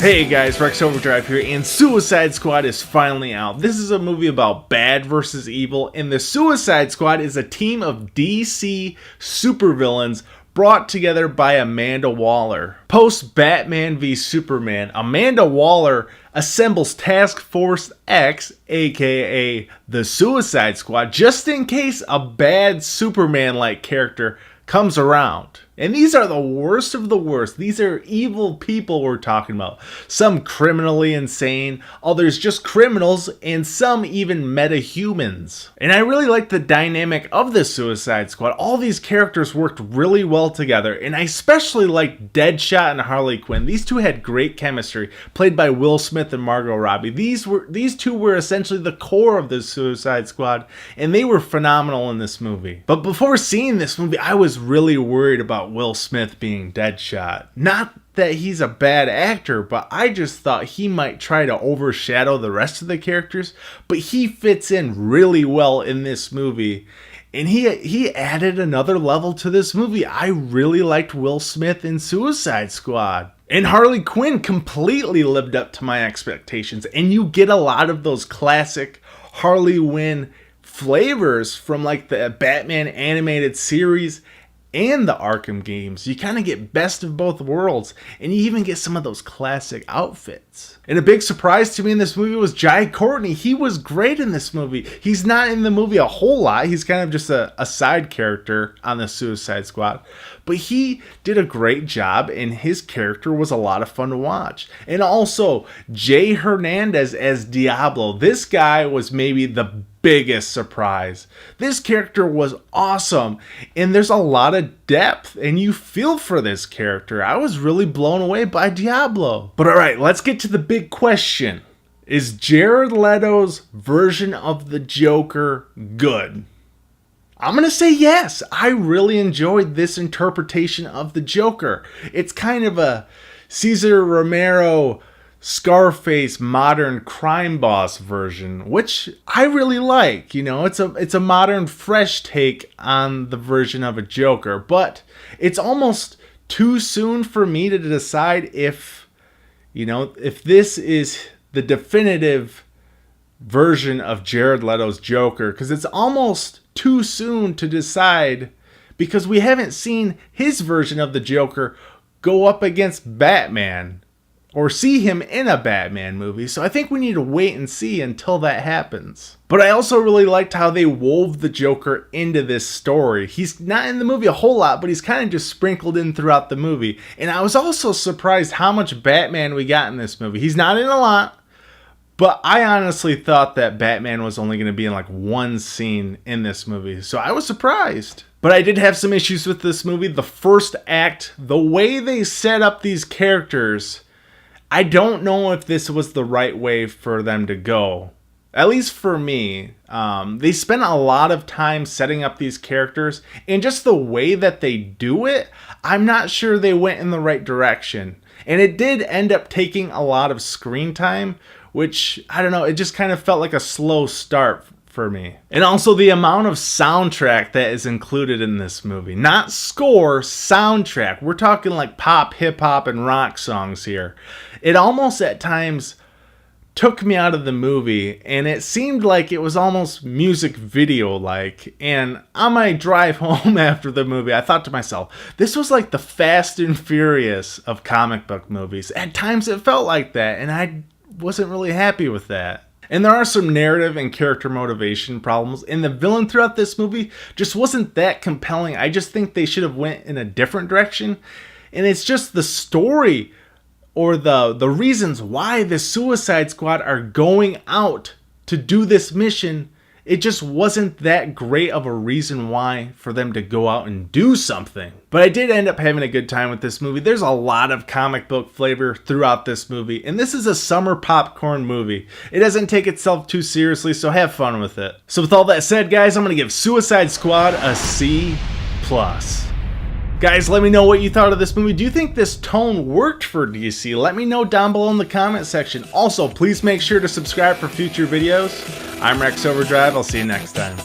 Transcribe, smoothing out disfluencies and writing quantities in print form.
Hey guys, Rex Overdrive here, and Suicide Squad is finally out. This is a movie about bad versus evil, and the Suicide Squad is a team of DC supervillains brought together by Amanda Waller. Post Batman v Superman, Amanda Waller assembles Task Force X, aka the Suicide Squad, just in case a bad Superman-like character comes around. And these are the worst of the worst. These are evil people we're talking about. Some criminally insane, others just criminals, and some even meta-humans. And I really like the dynamic of the Suicide Squad. All these characters worked really well together, and I especially liked Deadshot and Harley Quinn. These two had great chemistry, played by Will Smith and Margot Robbie. These two were essentially the core of the Suicide Squad, and they were phenomenal in this movie. But before seeing this movie, I was really worried about Will Smith being Deadshot. Not that he's a bad actor, but I just thought he might try to overshadow the rest of the characters, but he fits in really well in this movie. And he added another level to this movie. I really liked Will Smith in Suicide Squad. And Harley Quinn completely lived up to my expectations, and you get a lot of those classic Harley Quinn flavors from like the Batman animated series and the Arkham games. You kind of get best of both worlds, and you even get some of those classic outfits. And a big surprise to me in this movie was Jai Courtney. He was great in this movie. He's not in the movie a whole lot. He's kind of just a side character on the Suicide Squad. But he did a great job, and his character was a lot of fun to watch. And also, Jay Hernandez as Diablo. This guy was maybe the biggest surprise. This character was awesome, and there's a lot of depth, and you feel for this character. I was really blown away by Diablo. But alright, let's get to the big question. Is Jared Leto's version of the Joker good? I'm going to say yes. I really enjoyed this interpretation of the Joker. It's kind of a Cesar Romero Scarface modern crime boss version, which I really like. You know, it's a modern fresh take on the version of a Joker, but it's almost too soon for me to decide if this is the definitive version of Jared Leto's Joker, because it's almost too soon to decide, because we haven't seen his version of the Joker go up against Batman or see him in a Batman movie. So I think we need to wait and see until that happens. But I also really liked how they wove the Joker into this story. He's not in the movie a whole lot, but he's kind of just sprinkled in throughout the movie. And I was also surprised how much Batman we got in this movie. He's not in a lot, but I honestly thought that Batman was only going to be in like one scene in this movie. So I was surprised. But I did have some issues with this movie. The first act, the way they set up these characters, I don't know if this was the right way for them to go. At least for me. They spent a lot of time setting up these characters, and just the way that they do it, I'm not sure they went in the right direction. And it did end up taking a lot of screen time, which, I don't know, it just kind of felt like a slow start for me. And also the amount of soundtrack that is included in this movie. Not score, soundtrack. We're talking like pop, hip hop, and rock songs here. It almost at times took me out of the movie, and it seemed like it was almost music video like. And on my drive home after the movie, I thought to myself, this was like the Fast and Furious of comic book movies. At times it felt like that, and I wasn't really happy with that. And there are some narrative and character motivation problems, and the villain throughout this movie just wasn't that compelling. I just think they should have went in a different direction. And it's just the story or the reasons why the Suicide Squad are going out to do this mission, it just wasn't that great of a reason why for them to go out and do something. But I did end up having a good time with this movie. There's a lot of comic book flavor throughout this movie, and this is a summer popcorn movie. It doesn't take itself too seriously, so have fun with it. So with all that said, guys, I'm going to give Suicide Squad a C+. Guys, let me know what you thought of this movie. Do you think this tone worked for DC? Let me know down below in the comment section. Also, please make sure to subscribe for future videos. I'm Rex Overdrive. I'll see you next time.